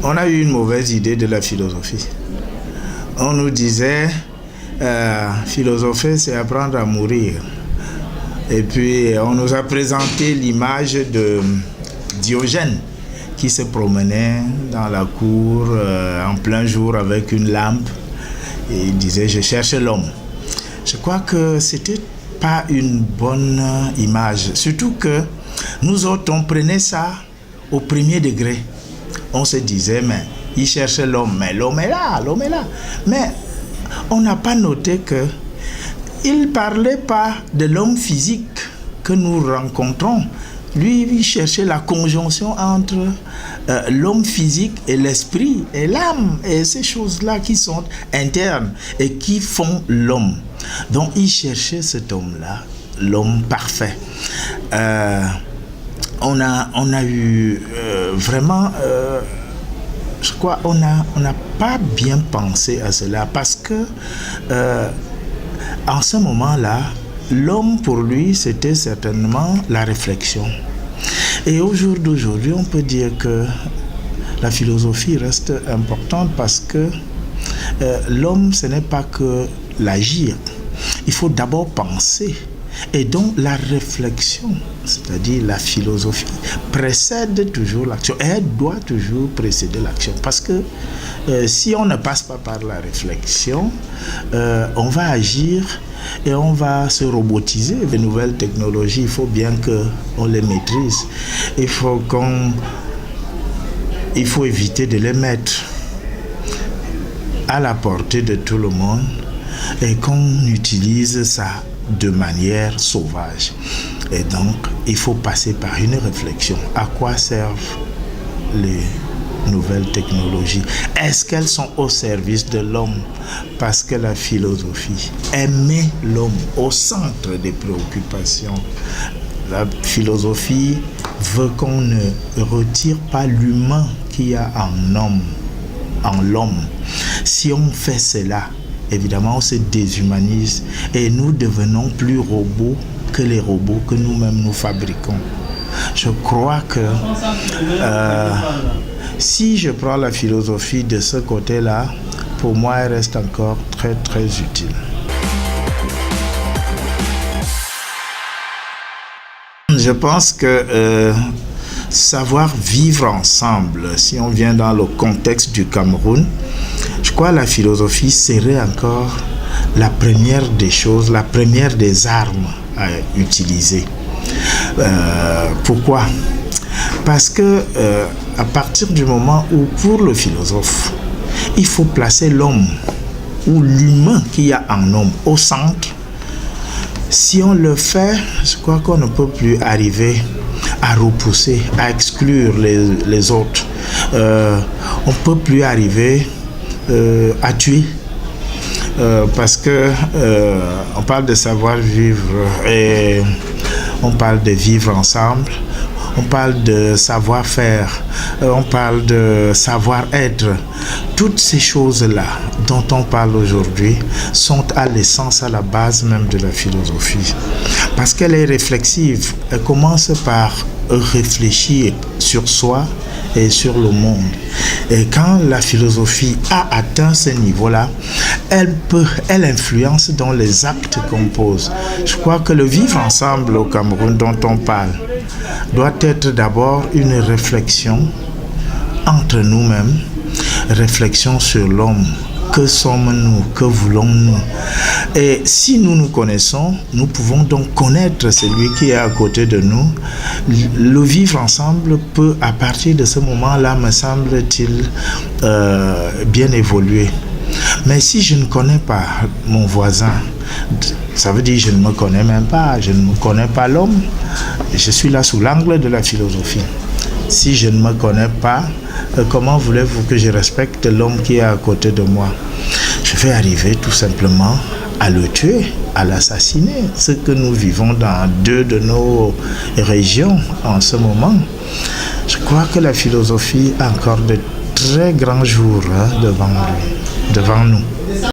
On a eu une mauvaise idée de la philosophie. On nous disait, philosopher, c'est apprendre à mourir. Et puis, on nous a présenté l'image de Diogène qui se promenait dans la cour en plein jour avec une lampe et il disait, je cherche l'homme. Je crois que c'était pas une bonne image. Surtout que nous autres, on prenait ça au premier degré. On se disait, mais il cherchait l'homme, mais l'homme est là. Mais on n'a pas noté que il ne parlait pas de l'homme physique que nous rencontrons. Lui, il cherchait la conjonction entre l'homme physique et l'esprit et l'âme et ces choses-là qui sont internes et qui font l'homme. Donc, il cherchait cet homme-là, l'homme parfait. On a eu vraiment, je crois, on n'a pas bien pensé à cela parce que en ce moment-là, l'homme pour lui, c'était certainement la réflexion. Et au jour d'aujourd'hui, on peut dire que la philosophie reste importante parce que l'homme, ce n'est pas que l'agir. Il faut d'abord penser. Et donc la réflexion, c'est-à-dire la philosophie, précède toujours l'action. Elle doit toujours précéder l'action. Parce que si on ne passe pas par la réflexion, on va agir et on va se robotiser. Les nouvelles technologies, il faut bien qu'on les maîtrise. Il faut éviter de les mettre à la portée de tout le monde et qu'on utilise ça de manière sauvage. Et donc, il faut passer par une réflexion. À quoi servent les nouvelles technologies? Est-ce qu'elles sont au service de l'homme? Parce que la philosophie met l'homme au centre des préoccupations. La philosophie veut qu'on ne retire pas l'humain qu'il y a en l'homme. Si on fait cela, évidemment, on se déshumanise et nous devenons plus robots que les robots que nous-mêmes nous fabriquons. Je crois que si je prends la philosophie de ce côté-là, pour moi, elle reste encore très, très utile. Je pense que savoir vivre ensemble, si on vient dans le contexte du Cameroun, je crois que la philosophie serait encore la première des choses, la première des armes à utiliser. Pourquoi? Parce que à partir du moment où, pour le philosophe, il faut placer l'homme ou l'humain qu'il y a en l'homme au centre, si on le fait, je crois qu'on ne peut plus arriver à repousser, à exclure les autres. On ne peut plus arriver à tuer. Parce que on parle de savoir-vivre et on parle de vivre ensemble, on parle de savoir-faire, on parle de savoir-être. Toutes ces choses-là dont on parle aujourd'hui sont à l'essence, à la base même de la philosophie. Parce qu'elle est réflexive, elle commence par réfléchir sur soi et sur le monde. Et quand la philosophie a atteint ce niveau-là, elle influence dans les actes qu'on pose. Je crois que le vivre ensemble au Cameroun dont on parle doit être d'abord une réflexion entre nous-mêmes, réflexion sur l'homme. Que sommes-nous? Que voulons-nous? Et si nous nous connaissons, nous pouvons donc connaître celui qui est à côté de nous. Le vivre ensemble peut, à partir de ce moment-là, me semble-t-il, bien évoluer. Mais si je ne connais pas mon voisin, ça veut dire que je ne me connais même pas, je ne connais pas l'homme. Je suis là sous l'angle de la philosophie. Si je ne me connais pas, comment voulez-vous que je respecte l'homme qui est à côté de moi? Je vais arriver tout simplement à le tuer, à l'assassiner. Ce que nous vivons dans 2 de nos régions en ce moment. Je crois que la philosophie a encore de très grands jours devant nous.